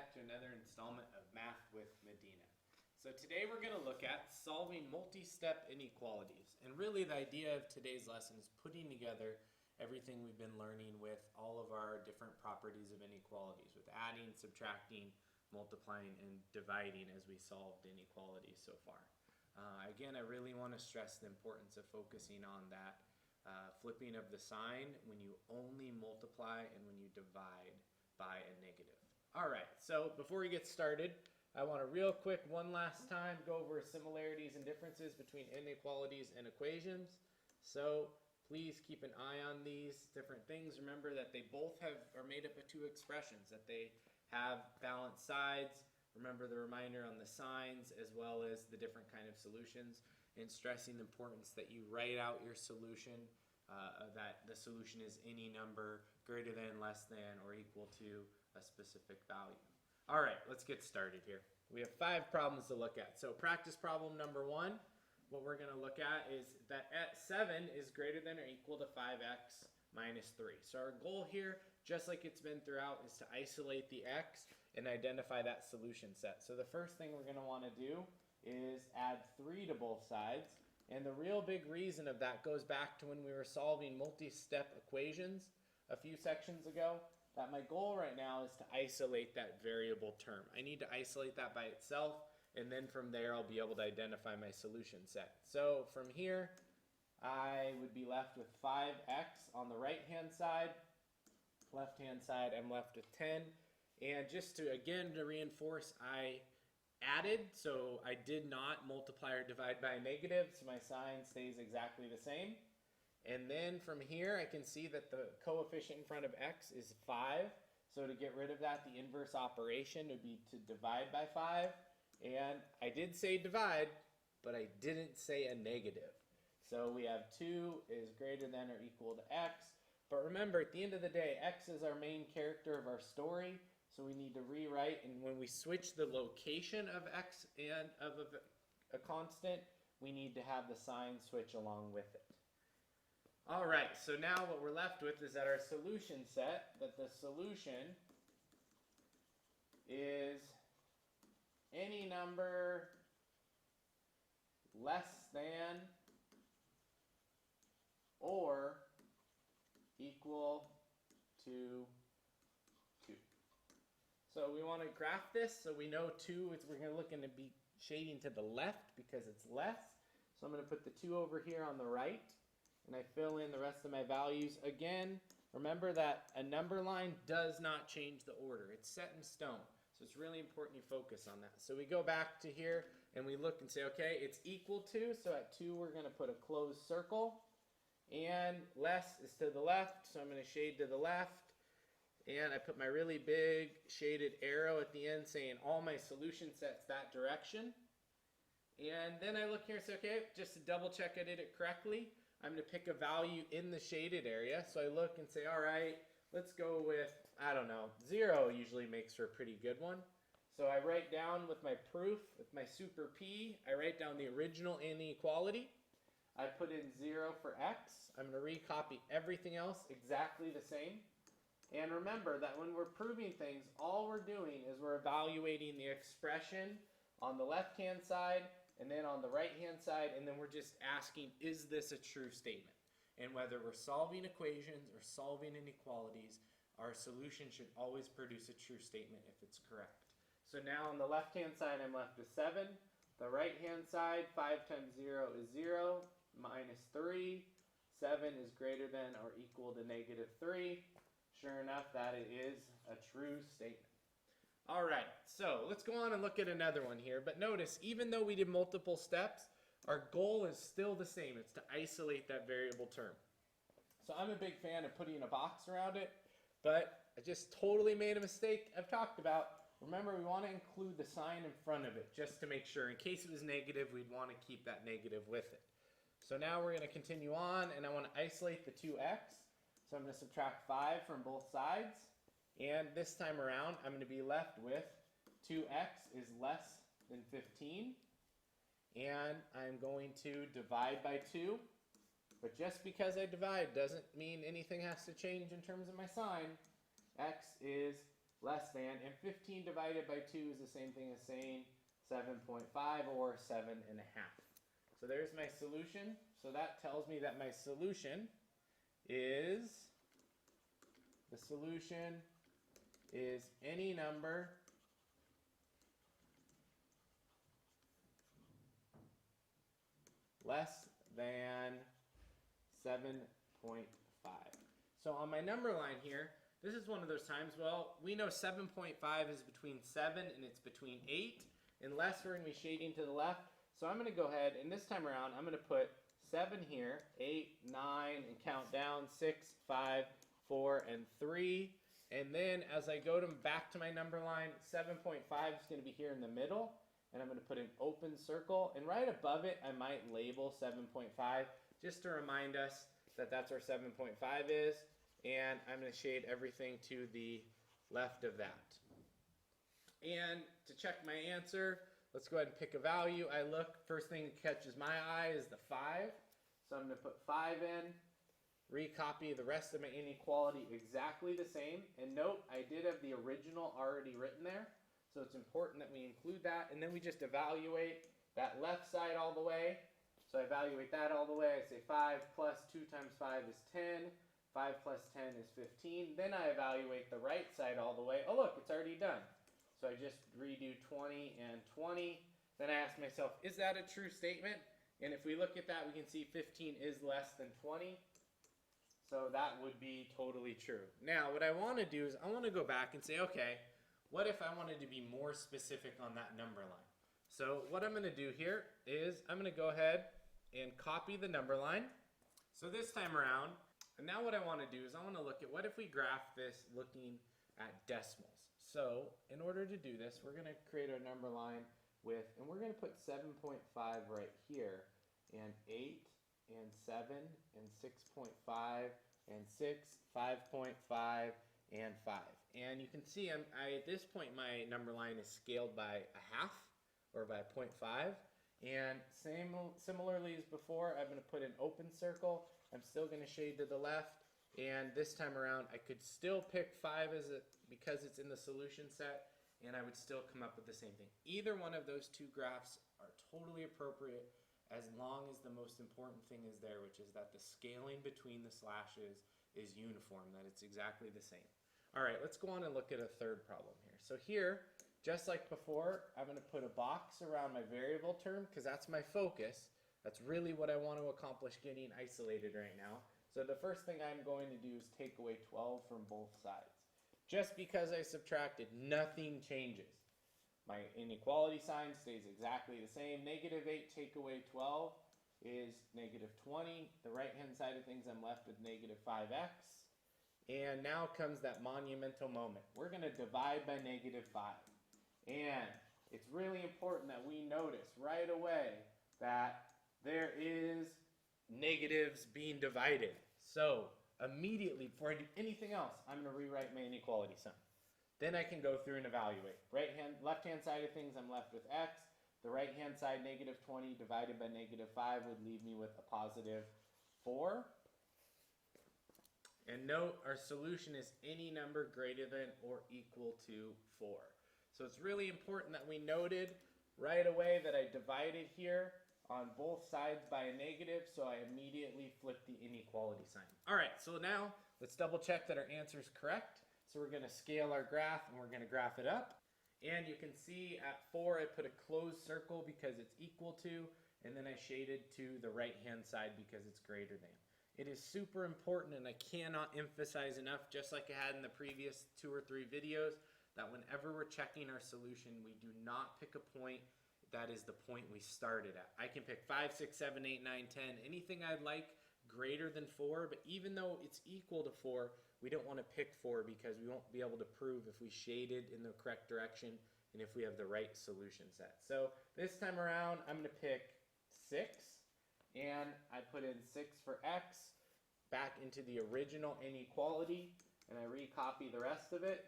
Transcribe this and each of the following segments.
back to another installment of Math with Medina. So today we're going to look at solving multi-step inequalities. And really the idea of today's lesson is putting together everything we've been learning with all of our different properties of inequalities, with adding, subtracting, multiplying, and dividing as we solved inequalities so far. Again, I really want to stress the importance of focusing on that flipping of the sign when you only multiply and when you divide by a negative. All right, so before we get started, I want to real quick one last time go over similarities and differences between inequalities and equations. So please keep an eye on these different things. Remember that they both are made up of two expressions, that they have balanced sides. Remember the reminder on the signs as well as the different kind of solutions, and stressing the importance that you write out your solution, that the solution is any number greater than, less than, or equal to a specific value. All right, let's get started here. We have 5 problems to look at. So practice problem number 1, what we're going to look at is that 7 is greater than or equal to 5x minus 3. So our goal here, just like it's been throughout, is to isolate the x and identify that solution set. So the first thing we're going to want to do is add 3 to both sides. And the real big reason of that goes back to when we were solving multi-step equations a few sections ago, that my goal right now is to isolate that variable term. I need to isolate that by itself, and then from there I'll be able to identify my solution set. So from here, I would be left with 5x on the right-hand side. Left-hand side, I'm left with 10. And just to, again, to reinforce, I added, so I did not multiply or divide by a negative, so my sign stays exactly the same. And then from here, I can see that the coefficient in front of x is 5. So to get rid of that, the inverse operation would be to divide by 5. And I did say divide, but I didn't say a negative. So we have 2 is greater than or equal to x. But remember, at the end of the day, x is our main character of our story. So we need to rewrite, and when we switch the location of x and of a constant, we need to have the sign switch along with it. All right, so now what we're left with is that our solution set, that the solution is any number less than or equal to 2. So we want to graph this so we know 2, we're going to look to be shading to the left because it's less. So I'm going to put the 2 over here on the right, and I fill in the rest of my values. Again, remember that a number line does not change the order. It's set in stone. So it's really important you focus on that. So we go back to here and we look and say, okay, it's equal to, so at 2 we're going to put a closed circle. And less is to the left, so I'm going to shade to the left. And I put my really big shaded arrow at the end saying all my solution sets that direction. And then I look here and say, okay, just to double check I did it correctly, I'm going to pick a value in the shaded area. So I look and say, all right, let's go with, I don't know, 0 usually makes for a pretty good one. So I write down with my proof, with my super P, I write down the original inequality. I put in 0 for x. I'm going to recopy everything else exactly the same. And remember that when we're proving things, all we're doing is we're evaluating the expression on the left-hand side and then on the right-hand side, and then we're just asking, is this a true statement? And whether we're solving equations or solving inequalities, our solution should always produce a true statement if it's correct. So now on the left-hand side, I'm left with 7. The right-hand side, 5 times 0 is 0, minus 3. 7 is greater than or equal to negative 3. Sure enough, that it is a true statement. All right, so let's go on and look at another one here. But notice, even though we did multiple steps, our goal is still the same. It's to isolate that variable term. So I'm a big fan of putting a box around it, but I just totally made a mistake I've talked about. Remember, we want to include the sign in front of it just to make sure. In case it was negative, we'd want to keep that negative with it. So now we're going to continue on, and I want to isolate the 2x. So I'm going to subtract 5 from both sides. And this time around, I'm going to be left with 2x is less than 15. And I'm going to divide by 2. But just because I divide doesn't mean anything has to change in terms of my sign. X is less than, and 15 divided by 2 is the same thing as saying 7.5 or 7.5. So there's my solution. So that tells me that my solution is, any number less than 7.5. So on my number line here, this is one of those times, well, we know 7.5 is between 7 and it's between 8. Unless we're going to be shading to the left. So I'm going to go ahead, and this time around, I'm going to put 7 here, 8, 9, and count down, 6, 5, 4, and 3. And then as I go back to my number line, 7.5 is going to be here in the middle. And I'm going to put an open circle. And right above it, I might label 7.5 just to remind us that that's where 7.5 is. And I'm going to shade everything to the left of that. And to check my answer, let's go ahead and pick a value. I look, first thing that catches my eye is the 5. So I'm going to put 5 in, recopy the rest of my inequality exactly the same. And note, I did have the original already written there. So it's important that we include that. And then we just evaluate that left side all the way. So I evaluate that all the way. I say 5 plus 2 times 5 is 10. 5 plus 10 is 15. Then I evaluate the right side all the way. Oh, look, it's already done. So I just redo 20 and 20. Then I ask myself, is that a true statement? And if we look at that, we can see 15 is less than 20. So that would be totally true. Now, what I want to do is I want to go back and say, okay, what if I wanted to be more specific on that number line? So what I'm going to do here is I'm going to go ahead and copy the number line. So this time around, and now what I want to do is I want to look at what if we graph this looking at decimals. So in order to do this, we're going to create a number line with, and we're going to put 7.5 right here, and 8, and 7, and 6.5, and 6, 5.5, and 5. And you can see at this point my number line is scaled by a half, or by 0.5. And similarly as before, I'm going to put an open circle. I'm still going to shade to the left. And this time around, I could still pick 5 because it's in the solution set, and I would still come up with the same thing. Either one of those two graphs are totally appropriate as long as the most important thing is there, which is that the scaling between the slashes is uniform, that it's exactly the same. All right, let's go on and look at a third problem here. So here, just like before, I'm going to put a box around my variable term because that's my focus. That's really what I want to accomplish getting isolated right now. So the first thing I'm going to do is take away 12 from both sides. Just because I subtracted, nothing changes. My inequality sign stays exactly the same. Negative 8 take away 12 is negative 20. The right-hand side of things, I'm left with negative 5x. And now comes that monumental moment. We're going to divide by negative 5. And it's really important that we notice right away that there is negatives being divided. So immediately, before I do anything else, I'm going to rewrite my inequality sign. Then I can go through and evaluate. Left-hand side of things, I'm left with x. The right-hand side, negative 20 divided by negative 5 would leave me with a positive 4. And note, our solution is any number greater than or equal to 4. So it's really important that we noted right away that I divided here on both sides by a negative, so I immediately flip the inequality sign. All right, so now let's double check that our answer is correct. So we're going to scale our graph, and we're going to graph it up. And you can see at 4, I put a closed circle because it's equal to, and then I shaded to the right-hand side because it's greater than. It is super important, and I cannot emphasize enough, just like I had in the previous 2 or 3 videos, that whenever we're checking our solution, we do not pick a point that is the point we started at. I can pick 5, 6, 7, 8, 9, 10, anything I'd like greater than 4, but even though it's equal to 4, we don't want to pick 4 because we won't be able to prove if we shaded in the correct direction and if we have the right solution set. So this time around, I'm going to pick 6, and I put in 6 for x back into the original inequality, and I recopy the rest of it.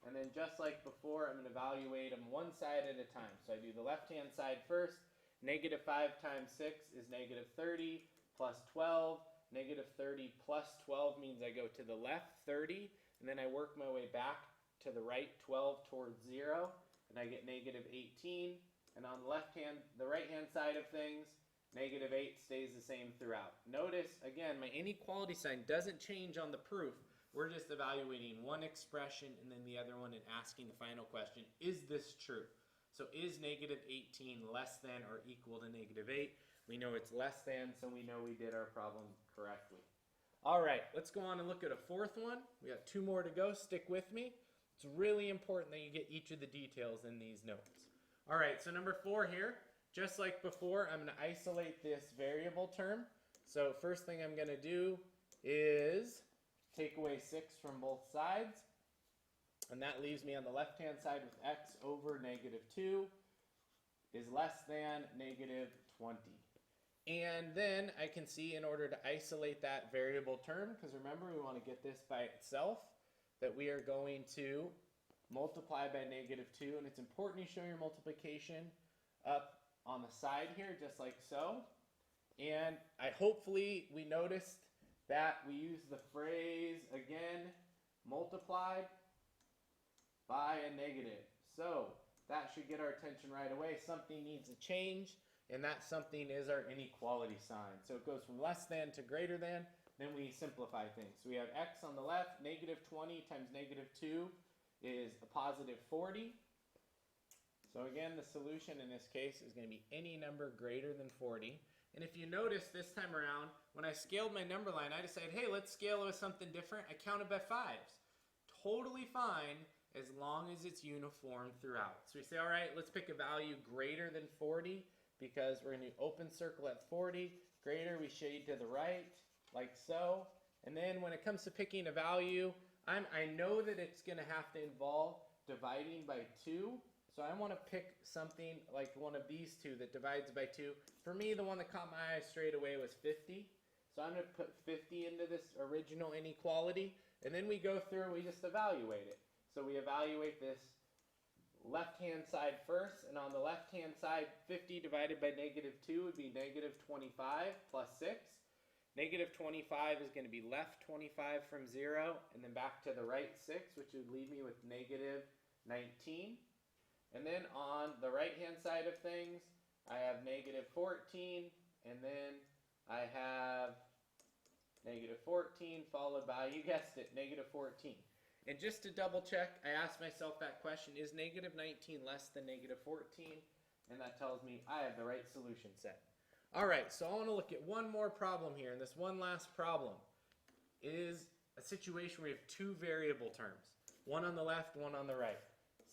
And then just like before, I'm going to evaluate them one side at a time. So I do the left-hand side first. Negative 5 times 6 is negative 30 plus 12. Negative 30 plus 12 means I go to the left 30, and then I work my way back to the right 12 towards 0, and I get negative 18. And on the right-hand side of things, negative 8 stays the same throughout. Notice, again, my inequality sign doesn't change on the proof. We're just evaluating one expression and then the other one and asking the final question, is this true? So is negative 18 less than or equal to negative 8? We know it's less than, so we know we did our problem correctly. All right, let's go on and look at a fourth one. We got 2 more to go. Stick with me. It's really important that you get each of the details in these notes. All right, so number 4 here, just like before, I'm going to isolate this variable term. So first thing I'm going to do is take away 6 from both sides. And that leaves me on the left-hand side with x over negative 2 is less than negative 20. And then I can see, in order to isolate that variable term, because remember we want to get this by itself, that we are going to multiply by negative 2. And it's important you show your multiplication up on the side here, just like so. And hopefully we noticed that we use the phrase, again, multiplied by a negative. So that should get our attention right away. Something needs to change, and that something is our inequality sign. So it goes from less than to greater than, then we simplify things. So we have x on the left, negative 20 times negative 2 is a positive 40. So again, the solution in this case is going to be any number greater than 40. And if you notice this time around, when I scaled my number line, I decided, hey, let's scale it with something different. I counted by 5s. Totally fine as long as it's uniform throughout. So we say, all right, let's pick a value greater than 40 because we're going to open circle at 40. Greater, we shade to the right, like so. And then when it comes to picking a value, I know that it's going to have to involve dividing by 2. So I want to pick something like one of these two that divides by 2. For me, the one that caught my eye straight away was 50. So I'm going to put 50 into this original inequality. And then we go through and we just evaluate it. So we evaluate this left-hand side first. And on the left-hand side, 50 divided by negative 2 would be negative 25 plus 6. Negative 25 is going to be left 25 from 0, and then back to the right 6, which would leave me with negative 19. And then on the right-hand side of things, I have negative 14, and then I have negative 14 followed by, you guessed it, negative 14. And just to double check, I asked myself that question, is negative 19 less than negative 14? And that tells me I have the right solution set. All right, so I want to look at one more problem here, and this one last problem is a situation where we have 2 variable terms, one on the left, one on the right.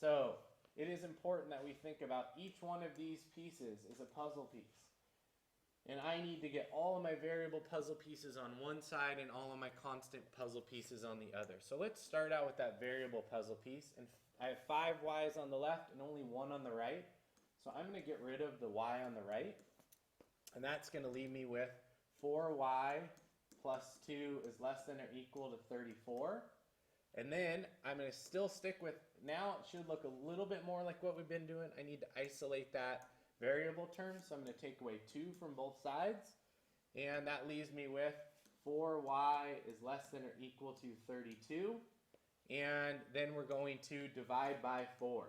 So it is important that we think about each one of these pieces as a puzzle piece. And I need to get all of my variable puzzle pieces on one side and all of my constant puzzle pieces on the other. So let's start out with that variable puzzle piece. And I have 5 y's on the left and only 1 on the right. So I'm going to get rid of the y on the right. And that's going to leave me with 4y plus 2 is less than or equal to 34. And then I'm going to still stick with, now it should look a little bit more like what we've been doing. I need to isolate that variable term. So I'm going to take away 2 from both sides. And that leaves me with 4y is less than or equal to 32. And then we're going to divide by 4.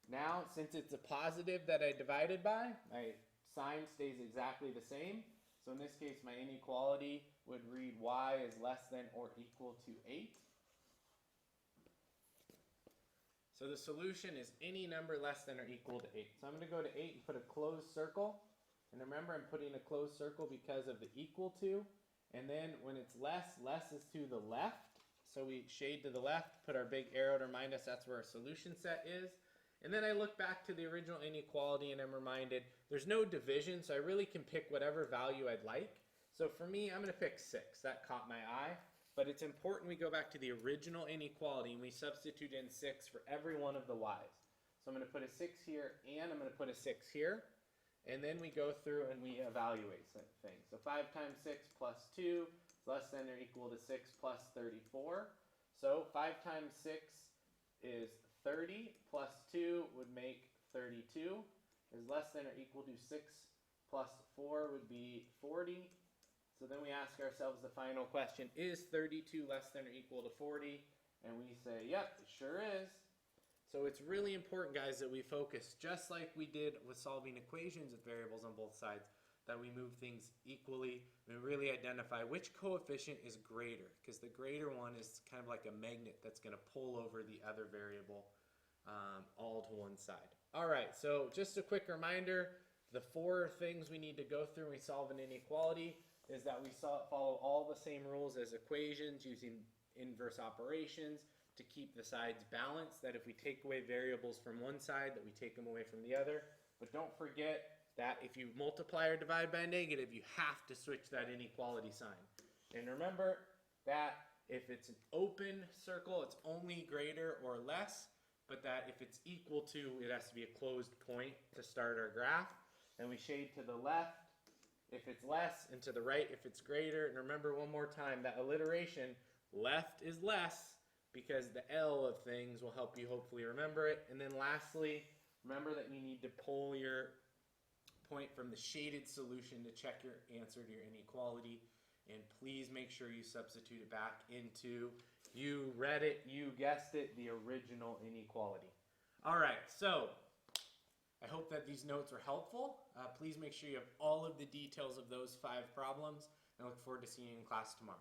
Now, since it's a positive that I divided by, my sign stays exactly the same. So in this case, my inequality would read y is less than or equal to 8. So the solution is any number less than or equal to 8. So I'm going to go to 8 and put a closed circle. And remember, I'm putting a closed circle because of the equal to. And then when it's less, less is to the left. So we shade to the left, put our big arrow to remind us that's where our solution set is. And then I look back to the original inequality and I'm reminded there's no division, so I really can pick whatever value I'd like. So for me, I'm going to pick 6. That caught my eye. But it's important we go back to the original inequality and we substitute in 6 for every one of the y's. So I'm going to put a 6 here and I'm going to put a 6 here. And then we go through and we evaluate things. So 5 times 6 plus 2 is less than or equal to 6 plus 34. So 5 times 6 is 30 plus 2 would make 32 is less than or equal to 6 plus 4 would be 40. So then we ask ourselves the final question, is 32 less than or equal to 40? And we say, yep, it sure is. So it's really important, guys, that we focus, just like we did with solving equations with variables on both sides, that we move things equally. We really identify which coefficient is greater, because the greater one is kind of like a magnet that's going to pull over the other variable all to one side. All right, so just a quick reminder, the 4 things we need to go through when we solve an inequality is that we follow all the same rules as equations using inverse operations to keep the sides balanced, that if we take away variables from one side, that we take them away from the other. But don't forget that if you multiply or divide by a negative, you have to switch that inequality sign. And remember that if it's an open circle, it's only greater or less, but that if it's equal to, it has to be a closed point to start our graph. And we shade to the left if it's less, and to the right if it's greater. And remember one more time, that alliteration, left is less, because the L of things will help you hopefully remember it. And then lastly, remember that you need to pull your point from the shaded solution to check your answer to your inequality. And please make sure you substitute it back into, you read it, you guessed it, the original inequality. All right, so I hope that these notes were helpful. Please make sure you have all of the details of those 5 problems, and I look forward to seeing you in class tomorrow.